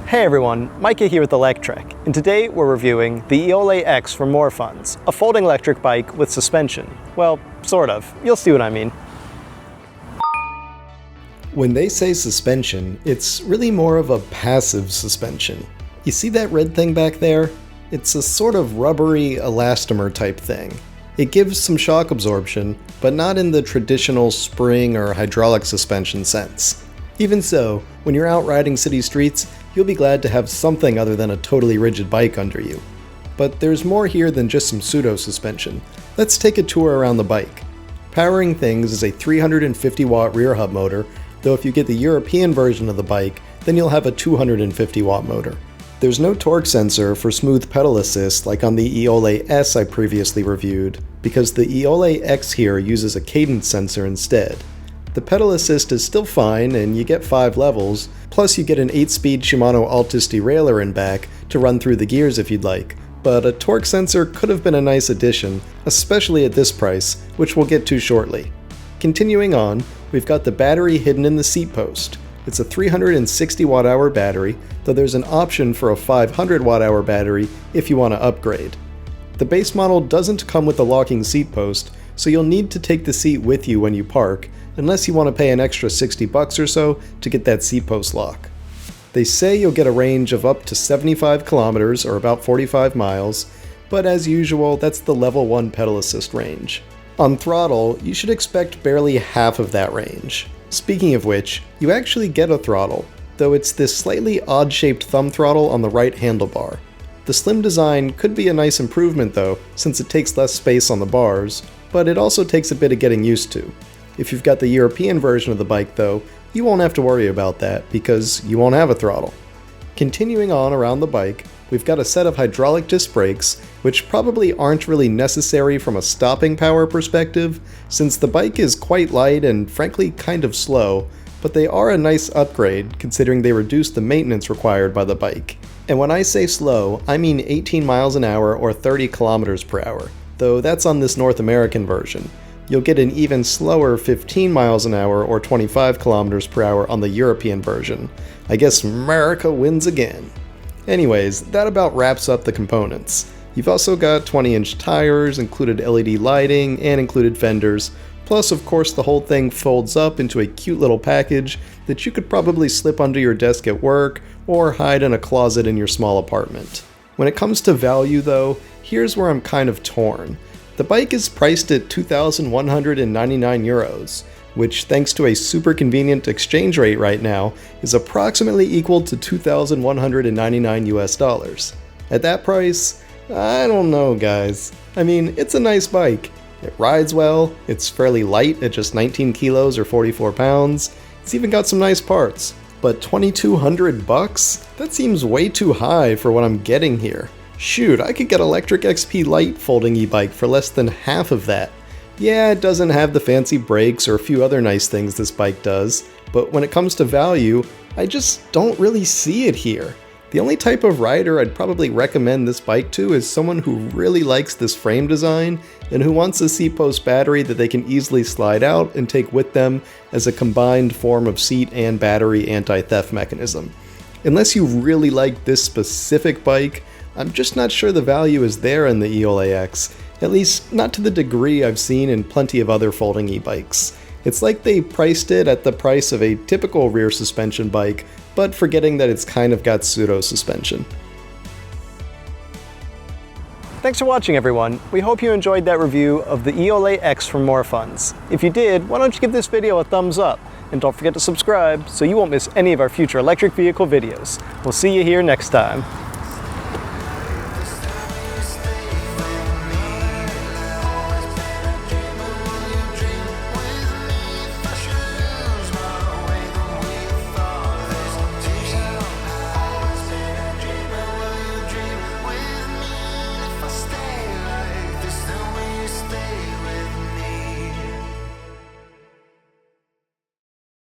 Hey everyone, Micah here with Electrek, and today we're reviewing the Eole X from Morfuns, a folding electric bike with suspension. Well, sort of. You'll see what I mean. When they say suspension, it's really more of a passive suspension. You see that red thing back there? It's a sort of rubbery elastomer type thing. It gives some shock absorption, but not in the traditional spring or hydraulic suspension sense. Even so, when you're out riding city streets, you'll be glad to have something other than a totally rigid bike under you. But there's more here than just some pseudo-suspension. Let's take a tour around the bike. Powering things is a 350 watt rear hub motor, though if you get the European version of the bike, then you'll have a 250 watt motor. There's no torque sensor for smooth pedal assist like on the Eole S I previously reviewed, because the Eole X here uses a cadence sensor instead. The pedal assist is still fine, and you get 5 levels, plus you get an 8-speed Shimano Altus derailleur in back to run through the gears if you'd like, but a torque sensor could have been a nice addition, especially at this price, which we'll get to shortly. Continuing on, we've got the battery hidden in the seat post. It's a 360 watt-hour battery, though there's an option for a 500 watt-hour battery if you want to upgrade. The base model doesn't come with a locking seat post, so you'll need to take the seat with you when you park, unless you want to pay an extra $60 or so to get that seat post lock. They say you'll get a range of up to 75 kilometers or about 45 miles, but as usual, that's the level 1 pedal assist range. On throttle, you should expect barely half of that range. Speaking of which, you actually get a throttle, though it's this slightly odd-shaped thumb throttle on the right handlebar. The slim design could be a nice improvement though, since it takes less space on the bars, but it also takes a bit of getting used to. If you've got the European version of the bike though, you won't have to worry about that because you won't have a throttle. Continuing on around the bike, we've got a set of hydraulic disc brakes, which probably aren't really necessary from a stopping power perspective, since the bike is quite light and frankly kind of slow, but they are a nice upgrade considering they reduce the maintenance required by the bike. And when I say slow, I mean 18 miles an hour or 30 kilometers per hour, though that's on this North American version. You'll get an even slower 15 miles an hour or 25 kilometers per hour on the European version. I guess America wins again. Anyways, that about wraps up the components. You've also got 20-inch tires, included LED lighting, and included fenders, plus of course the whole thing folds up into a cute little package that you could probably slip under your desk at work or hide in a closet in your small apartment. When it comes to value though, here's where I'm kind of torn. The bike is priced at 2,199 euros, which thanks to a super convenient exchange rate right now, is approximately equal to 2,199 US dollars. At that price, I don't know guys. I mean, it's a nice bike. It rides well, it's fairly light at just 19 kilos or 44 pounds, it's even got some nice parts. But 2,200 bucks? That seems way too high for what I'm getting here. Shoot, I could get Electrek XP Lite folding e-bike for less than half of that. Yeah, it doesn't have the fancy brakes or a few other nice things this bike does, but when it comes to value, I just don't really see it here. The only type of rider I'd probably recommend this bike to is someone who really likes this frame design and who wants a seat post battery that they can easily slide out and take with them as a combined form of seat and battery anti-theft mechanism. Unless you really like this specific bike, I'm just not sure the value is there in the Eole X, at least not to the degree I've seen in plenty of other folding e-bikes. It's like they priced it at the price of a typical rear suspension bike, but forgetting that it's kind of got pseudo-suspension. Thanks for watching everyone. We hope you enjoyed that review of the Eole X from Morfuns. If you did, why don't you give this video a thumbs up? And don't forget to subscribe so you won't miss any of our future electric vehicle videos. We'll see you here next time.